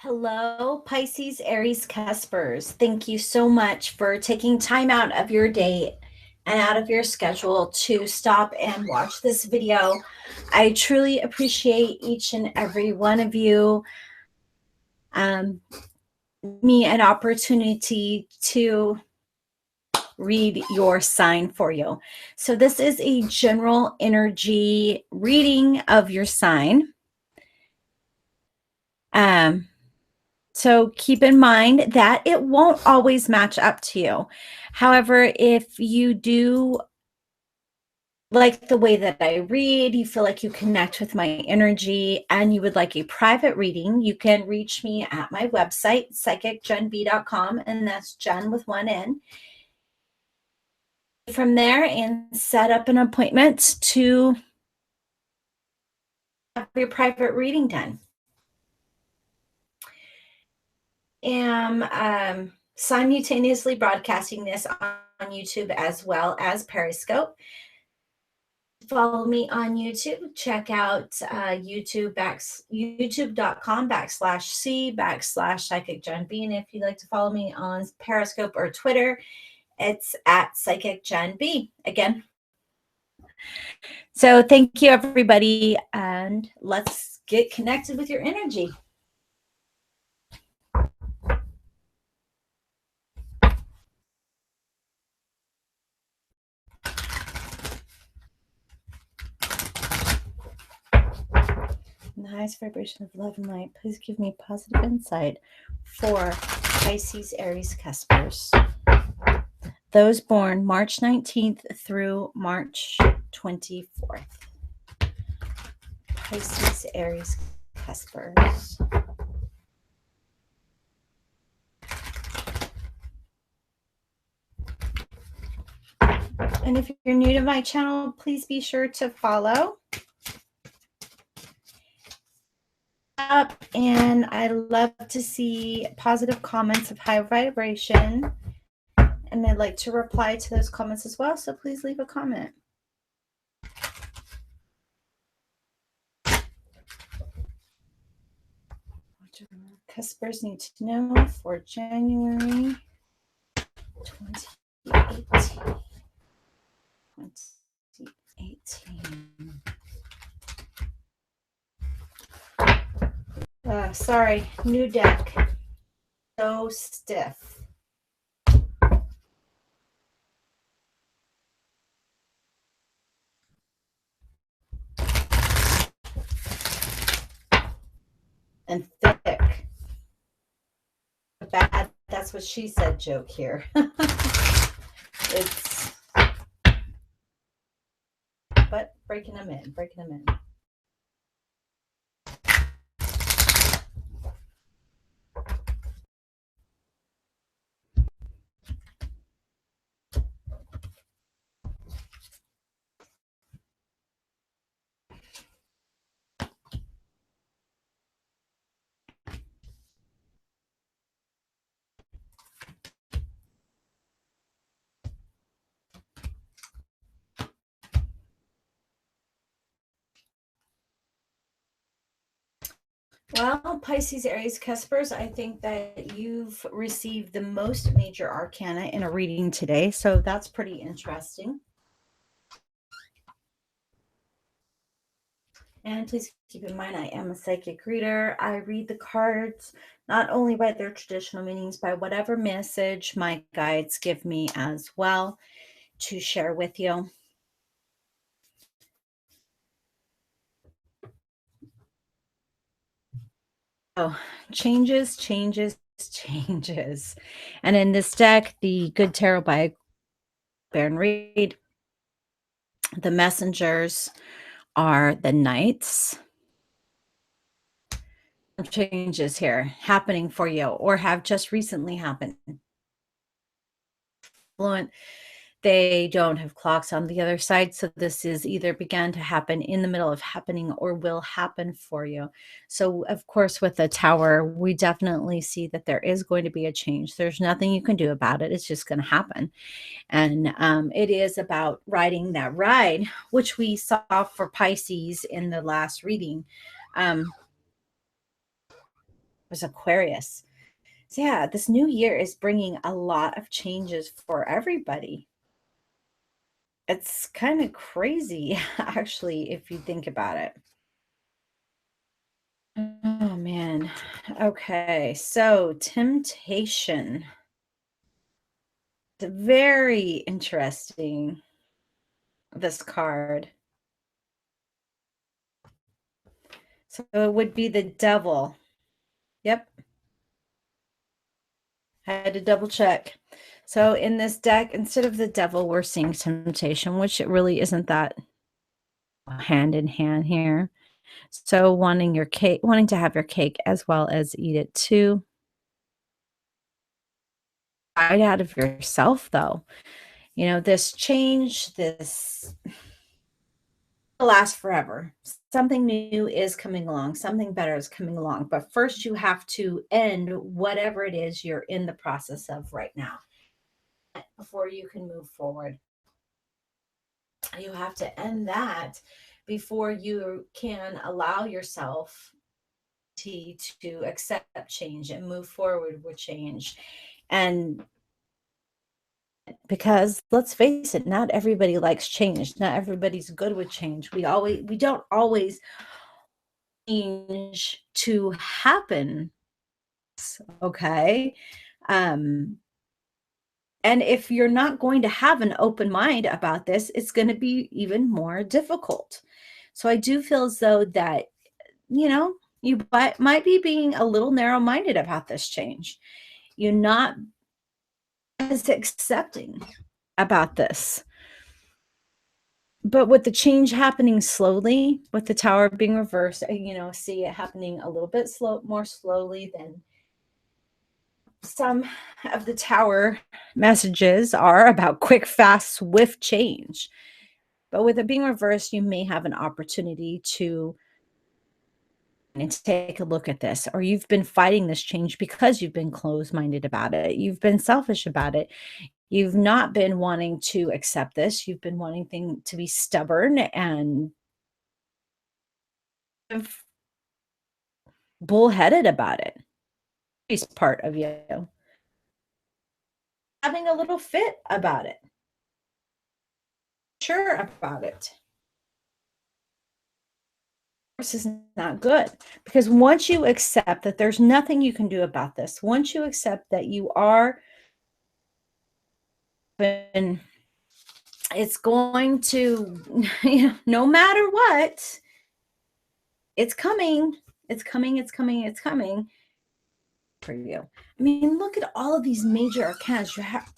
Hello, Pisces, Aries, Cuspers. Thank you so much for taking time out of your day and out of your schedule to stop and watch this video. I truly appreciate each and every one of you. Me an opportunity to read your sign for you. So this is a general energy reading of your sign. So keep in mind that it won't always match up to you. However, if you do like the way that I read, you feel like you connect with my energy, and you would like a private reading, you can reach me at my website, psychicjenb.com, and that's Jen with one N. From there and set up an appointment to have your private reading done. Am simultaneously broadcasting this on YouTube as well as Periscope. Follow me on YouTube. Check out youtube.com/C/psychicjenb. And if you'd like to follow me on Periscope or Twitter, it's at psychicjenb again. So thank you, everybody, and let's get connected with your energy. In the highest vibration of love and light, please give me positive insight for Pisces, Aries, Cuspers. Those born March 19th through March 24th. Pisces, Aries, Cuspers. And if you're new to my channel, please be sure to follow. And I love to see positive comments of high vibration. And I'd like to reply to those comments as well. So please leave a comment. What Cuspers need to know for January 2018. 2018. Sorry, new deck. So stiff. And thick. Bad, that's what she said joke here. It's, but breaking them in. Well, Pisces, Aries, Cuspers, I think that you've received the most major arcana in a reading today, so that's pretty interesting. And please keep in mind, I am a psychic reader. I read the cards not only by their traditional meanings, by whatever message my guides give me as well to share with you. Oh, changes. And in this deck, the Good Tarot by Baron Reed, the messengers are the knights. Changes here happening for you or have just recently happened. Fluent. They don't have clocks on the other side, so this is either began to happen in the middle of happening or will happen for you. So of course, with the Tower, we definitely see that there is going to be a change. There's nothing you can do about it. It's just going to happen. And it is about riding that ride, which we saw for Pisces in the last reading. was Aquarius. So yeah, this new year is bringing a lot of changes for everybody. It's kind of crazy, actually, if you think about it. Oh man. Okay, so temptation. Very interesting, this card. So it would be the devil. Yep, had to double check. So in this deck, instead of the devil, we're seeing temptation, which it really isn't that hand in hand here. So wanting your cake, wanting to have your cake as well as eat it too. Fight out of yourself, though. You know, this change, this last forever. Something new is coming along, something better is coming along. But first, you have to end whatever it is you're in the process of right now before you can move forward. You have to end that before you can allow yourself to accept change and move forward with change. And because let's face it, not everybody likes change. Not everybody's good with change. We don't always change to happen. Okay. Um, and if you're not going to have an open mind about this, it's going to be even more difficult. So I do feel as though that, you know, you might be being a little narrow minded about this change. You're not as accepting about this. But with the change happening slowly, with the tower being reversed, see it happening a little bit more slowly than some of the tower messages are about quick, fast, swift change. But with it being reversed, you may have an opportunity to and to take a look at this, or you've been fighting this change because you've been closed minded about it. You've been selfish about it. You've not been wanting to accept this. You've been wanting things to be stubborn and bullheaded about it. It's part of you having a little fit about it, sure about it. This is not good because once you accept that there's nothing you can do about this, once you accept that you are, and it's going to, no matter what, it's coming, it's coming, it's coming, it's coming for you. I mean, look at all of these major arcans. You have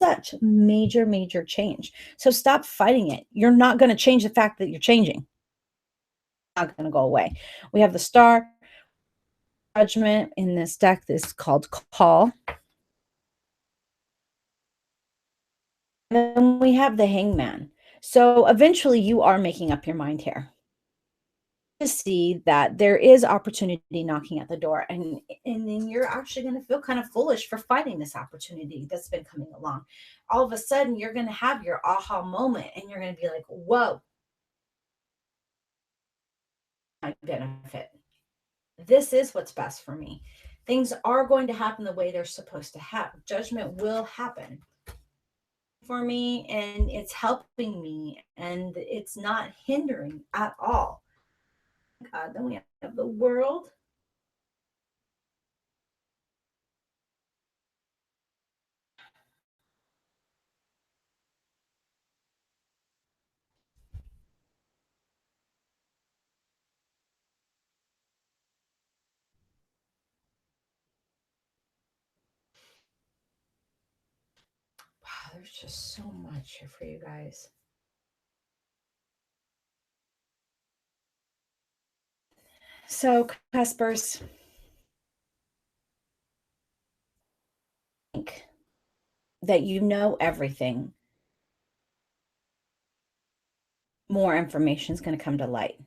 such major, major change. So stop fighting it. You're not going to change the fact that you're changing. Not going to go away. We have the star judgment in this deck. This is called call. Then we have the hangman. So eventually you are making up your mind here to see that there is opportunity knocking at the door, and then you're actually going to feel kind of foolish for fighting this opportunity that's been coming along. All of a sudden you're going to have your aha moment and you're going to be like, whoa, my benefit, this is what's best for me. Things are going to happen the way they're supposed to happen. Judgment will happen for me, and it's helping me, and it's not hindering at all. God, then we have the world. Wow, there's just so much here for you guys. So, Cuspers, think that you know everything, more information is going to come to light.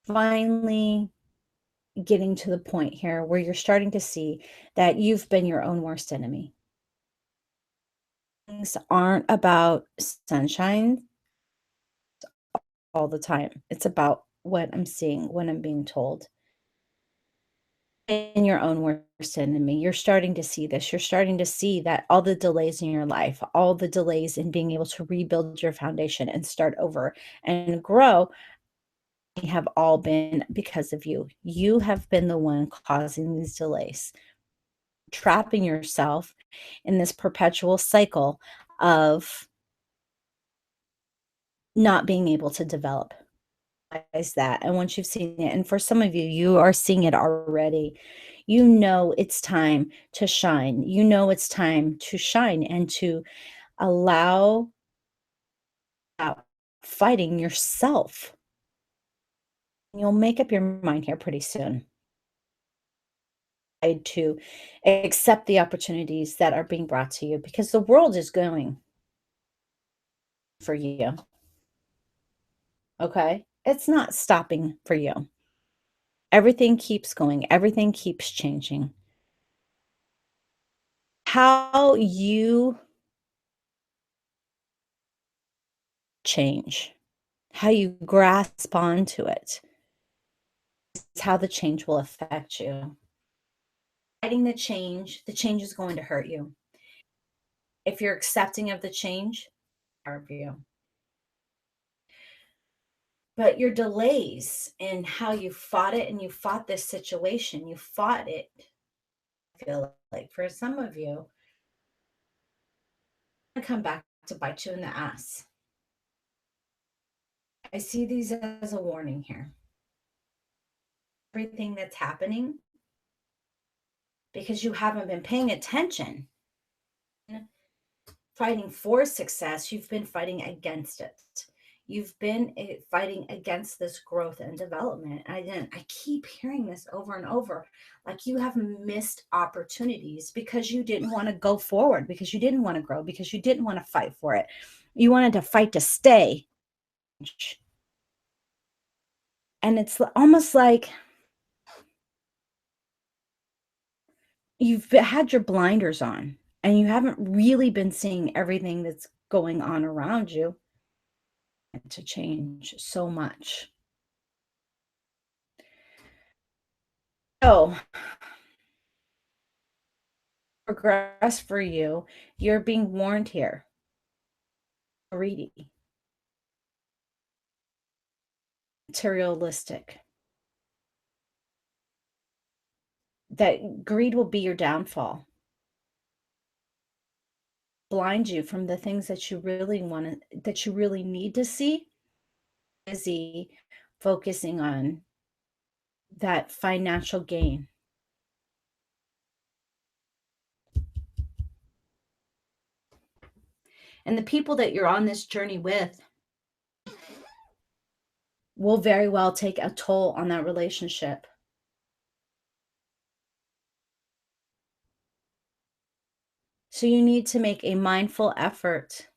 Finally, getting to the point here where you're starting to see that you've been your own worst enemy. Things aren't about sunshine all the time. It's about what I'm seeing, what I'm being told. in your own worst enemy. You're starting to see this. You're starting to see that all the delays in your life, all the delays in being able to rebuild your foundation and start over and grow have all been because of you. You have been the one causing these delays, trapping yourself in this perpetual cycle of not being able to develop. Realize that. And once you've seen it, and for some of you, you are seeing it already, you know it's time to shine. You know it's time to shine and to allow out fighting yourself. You'll make up your mind here pretty soon to accept the opportunities that are being brought to you because the world is going for you. Okay? It's not stopping for you. Everything keeps going, everything keeps changing. How you change, how you grasp onto it, is how the change will affect you. Fighting the change is going to hurt you. If you're accepting of the change, harm you. But your delays in how you fought it and you fought this situation, you fought it. I feel like for some of you, it's gonna come back to bite you in the ass. I see these as a warning here. Everything that's happening because you haven't been paying attention, fighting for success, you've been fighting against it. You've been fighting against this growth and development. I keep hearing this over and over. Like you have missed opportunities because you didn't want to go forward, because you didn't want to grow, because you didn't want to fight for it. You wanted to fight to stay. And it's almost like you've had your blinders on and you haven't really been seeing everything that's going on around you to change so much. So, progress for you, you're being warned here. Greedy, materialistic. That greed will be your downfall. Blind you from the things that you really want to, that you really need to see. Busy focusing on that financial gain. And the people that you're on this journey with will very well take a toll on that relationship. So you need to make a mindful effort.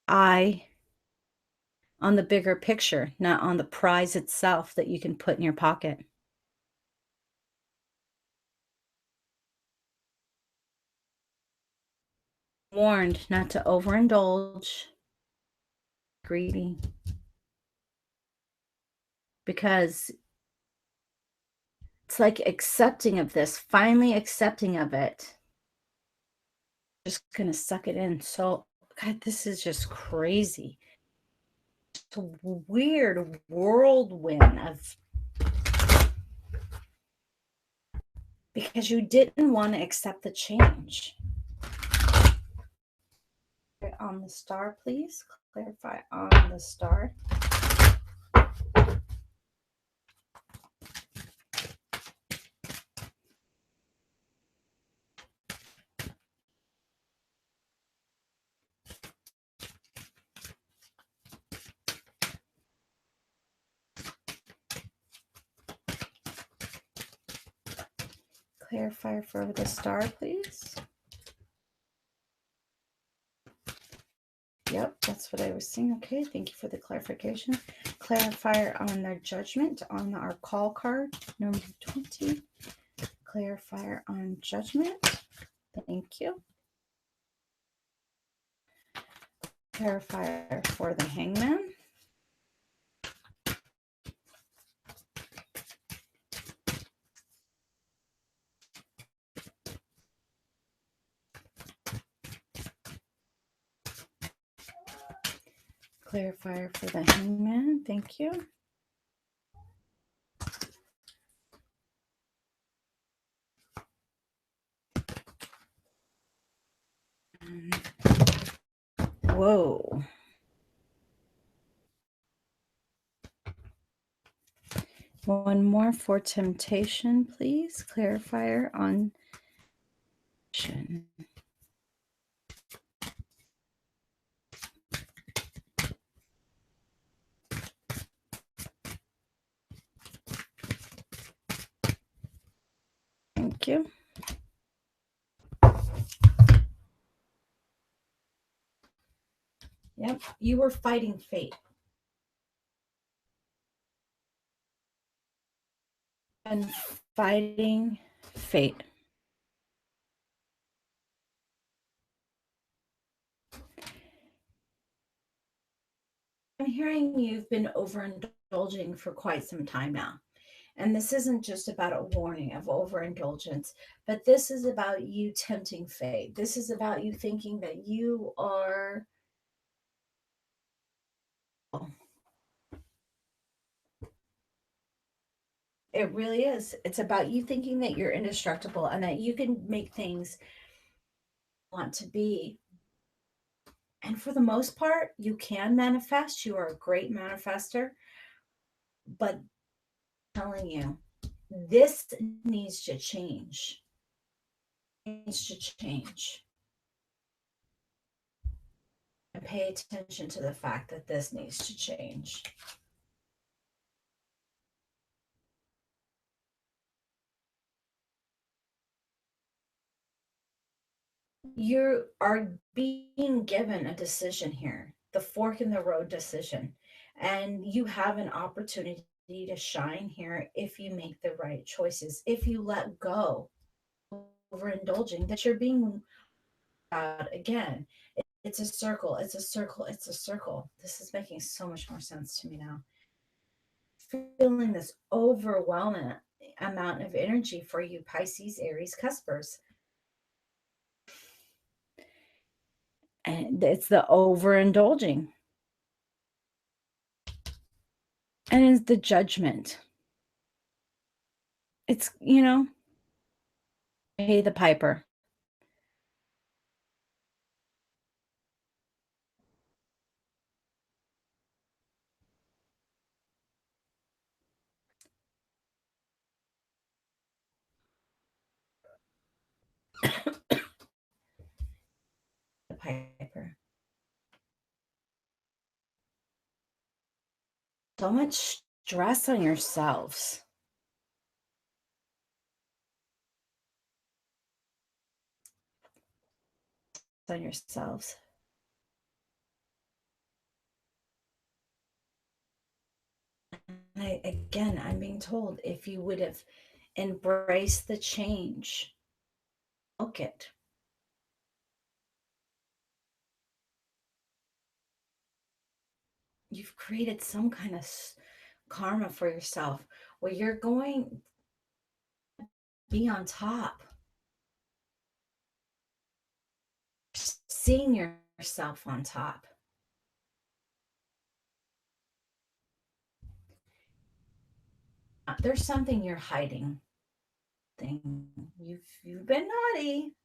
Eye on the bigger picture, not on the prize itself that you can put in your pocket. Warned not to overindulge, greedy, because it's like accepting of this, finally accepting of it. Just gonna suck it in. So, God, this is just crazy. It's a weird whirlwind of, because you didn't want to accept the change. On the star, please. Clarify on the star. Clarifier for the star, please. Yep, that's what I was seeing. Okay, thank you for the clarification. Clarifier on their judgment on our call card, number 20. Clarifier on judgment. Thank you. Clarifier for the hangman. clarifier for the Hangman. Thank you. Whoa. One more for temptation, please. Clarifier on. Thank you. Yep, you were fighting fate. And fighting fate. I'm hearing you've been overindulging for quite some time now. And this isn't just about a warning of overindulgence, but this is about you tempting fate. This is about you thinking that you are. It really is. It's about you thinking that you're indestructible and that you can make things want to be. And for the most part, you can manifest. You are a great manifester. But I'm telling you, this needs to change. It needs to change. And pay attention to the fact that this needs to change. You are being given a decision here, the fork in the road decision, and you have an opportunity to shine here if you make the right choices, if you let go overindulging that you're being out again. It's a circle, it's a circle, it's a circle. This is making so much more sense to me now. Feeling this overwhelming amount of energy for you Pisces, Aries, Cuspers. And it's the overindulging. And it's the judgment. It's, pay the piper. The piper. So much stress on yourselves. On yourselves. I'm being told if you would have embraced the change, look it. You've created some kind of karma for yourself where you're going to be on top. Seeing yourself on top. There's something you're hiding. You've been naughty.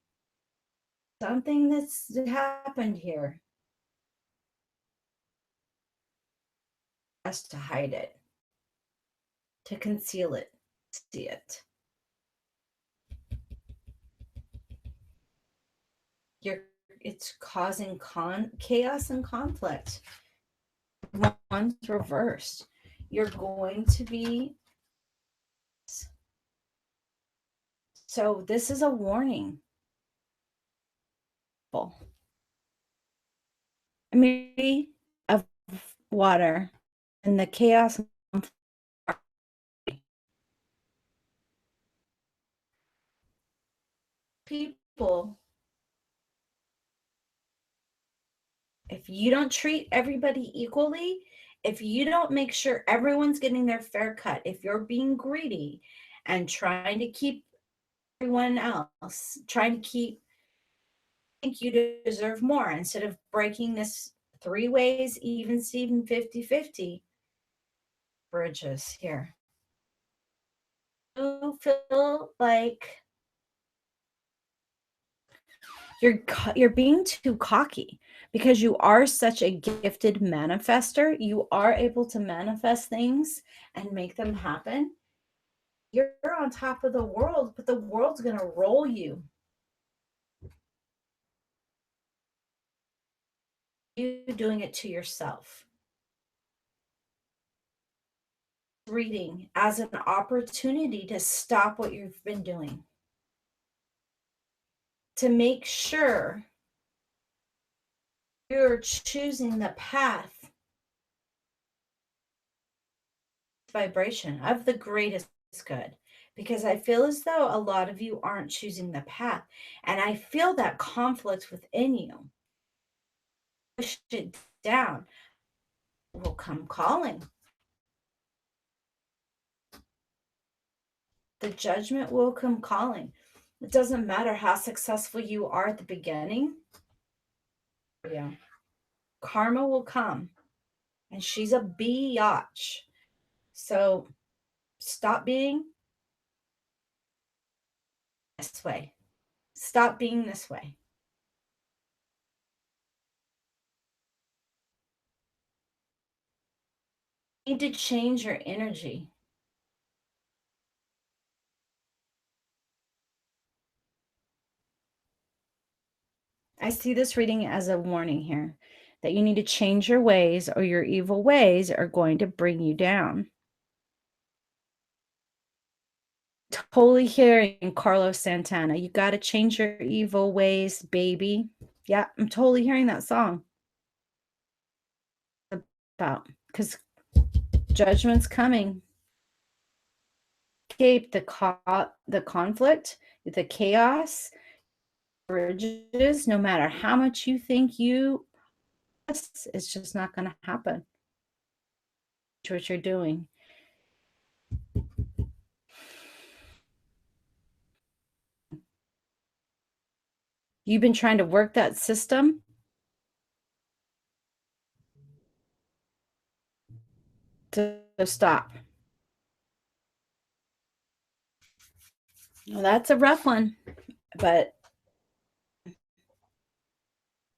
Something that's happened here. Has to hide it. To conceal it. See it. It's causing chaos and conflict. One's reversed. You're going to be. So this is a warning. Maybe of water and the chaos. People, if you don't treat everybody equally, if you don't make sure everyone's getting their fair cut, if you're being greedy and trying to keep everyone else, trying to think you deserve more instead of breaking this three ways, even Steven 50-50 bridges here. You feel like you're being too cocky because you are such a gifted manifester. You are able to manifest things and make them happen. You're on top of the world, but the world's going to roll you. You doing it to yourself. Reading as an opportunity to stop what you've been doing, to make sure you're choosing the path vibration of the greatest good, because I feel as though a lot of you aren't choosing the path, and I feel that conflict within you. Push it down, will come calling. The judgment will come calling. It doesn't matter how successful you are at the beginning. Yeah. Karma will come, and she's a biatch. So stop being this way. Stop being this way. You need to change your energy. I see this reading as a warning here that you need to change your ways, or your evil ways are going to bring you down. Totally hearing Carlos Santana. You got to change your evil ways, baby. Yeah, I'm totally hearing that song about, because judgment's coming. Escape the conflict, the chaos, bridges, no matter how much you think it's just not going to happen. What you're doing. You've been trying to work that system to stop. Well, that's a rough one, but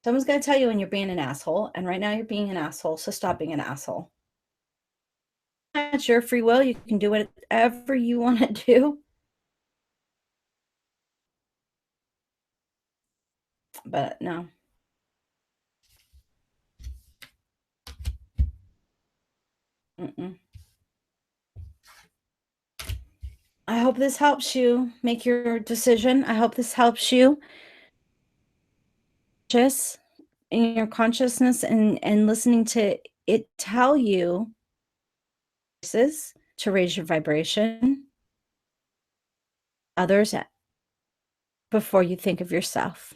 someone's going to tell you when you're being an asshole, and right now you're being an asshole, so stop being an asshole. It's your free will. You can do whatever you want to do. But no. Mm-mm. I hope this helps you make your decision. I hope this helps you just in your consciousness, and listening to it tell you to raise your vibration, others before you think of yourself.